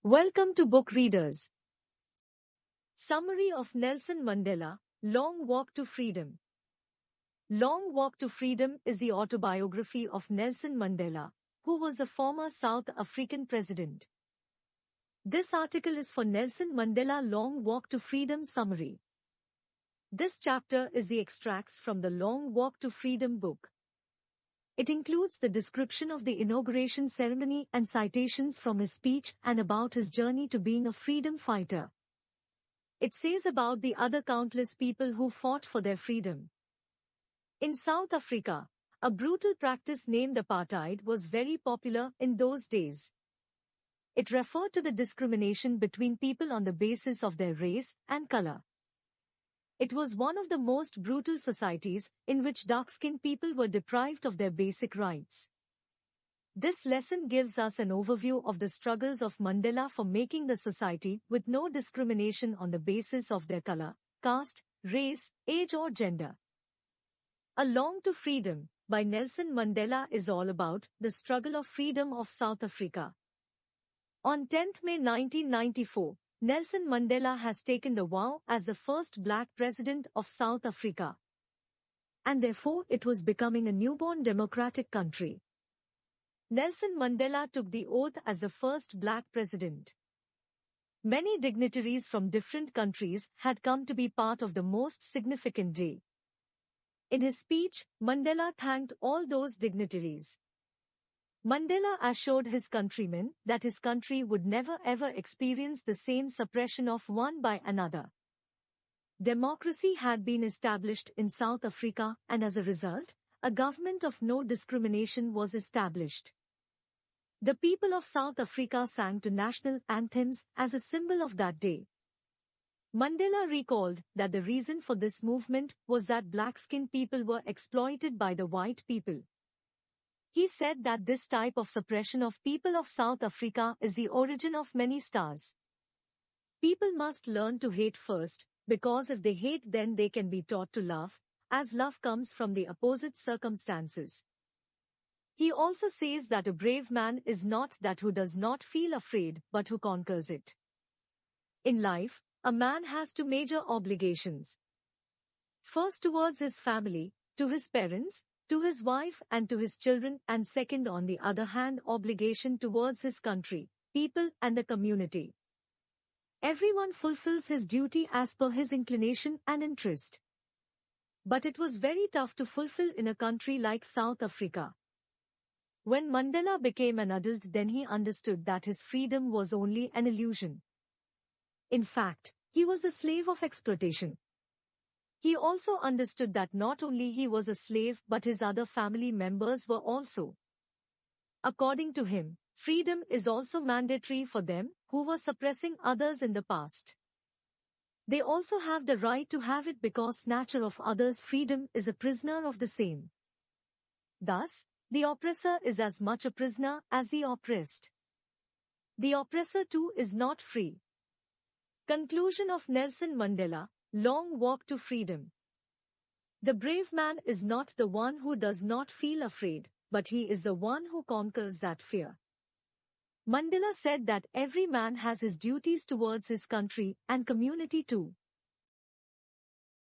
Welcome to Book Readers. Summary of Nelson Mandela, Long Walk to Freedom. Long Walk to Freedom is the autobiography of Nelson Mandela, who was the former South African president. This article is for Nelson Mandela Long Walk to Freedom summary. This chapter is the extracts from the Long Walk to Freedom book. It includes the description of the inauguration ceremony and citations from his speech and about his journey to being a freedom fighter. It says about the other countless people who fought for their freedom. In South Africa, a brutal practice named apartheid was very popular in those days. It referred to the discrimination between people on the basis of their race and color. It was one of the most brutal societies in which dark-skinned people were deprived of their basic rights. This lesson gives us an overview of the struggles of Mandela for making the society with no discrimination on the basis of their color, caste, race, age or gender. A Long to Freedom by Nelson Mandela is all about the struggle of freedom of South Africa. On 10th May 1994, Nelson Mandela has taken the vow as the first black president of South Africa. And therefore it was becoming a newborn democratic country. Nelson Mandela took the oath as the first black president. Many dignitaries from different countries had come to be part of the most significant day. In his speech, Mandela thanked all those dignitaries. Mandela assured his countrymen that his country would never ever experience the same suppression of one by another. Democracy had been established in South Africa and as a result, a government of no discrimination was established. The people of South Africa sang to national anthems as a symbol of that day. Mandela recalled that the reason for this movement was that black-skinned people were exploited by the white people. He said that this type of suppression of people of South Africa is the origin of many stars. People must learn to hate first, because if they hate then they can be taught to love, as love comes from the opposite circumstances. He also says that a brave man is not that who does not feel afraid but who conquers it. In life, a man has two major obligations. First towards his family, to his parents, to his wife and to his children, and second on the other hand obligation towards his country, people and the community. Everyone fulfills his duty as per his inclination and interest. But it was very tough to fulfill in a country like South Africa. When Mandela became an adult, then he understood that his freedom was only an illusion. In fact, he was a slave of exploitation. He also understood that not only he was a slave but his other family members were also. According to him, freedom is also mandatory for them who were suppressing others in the past. They also have the right to have it because snatcher of others' freedom is a prisoner of the same. Thus, the oppressor is as much a prisoner as the oppressed. The oppressor too is not free. Conclusion of Nelson Mandela, Long Walk to Freedom. The brave man is not the one who does not feel afraid, but he is the one who conquers that fear. Mandela said that every man has his duties towards his country and community too.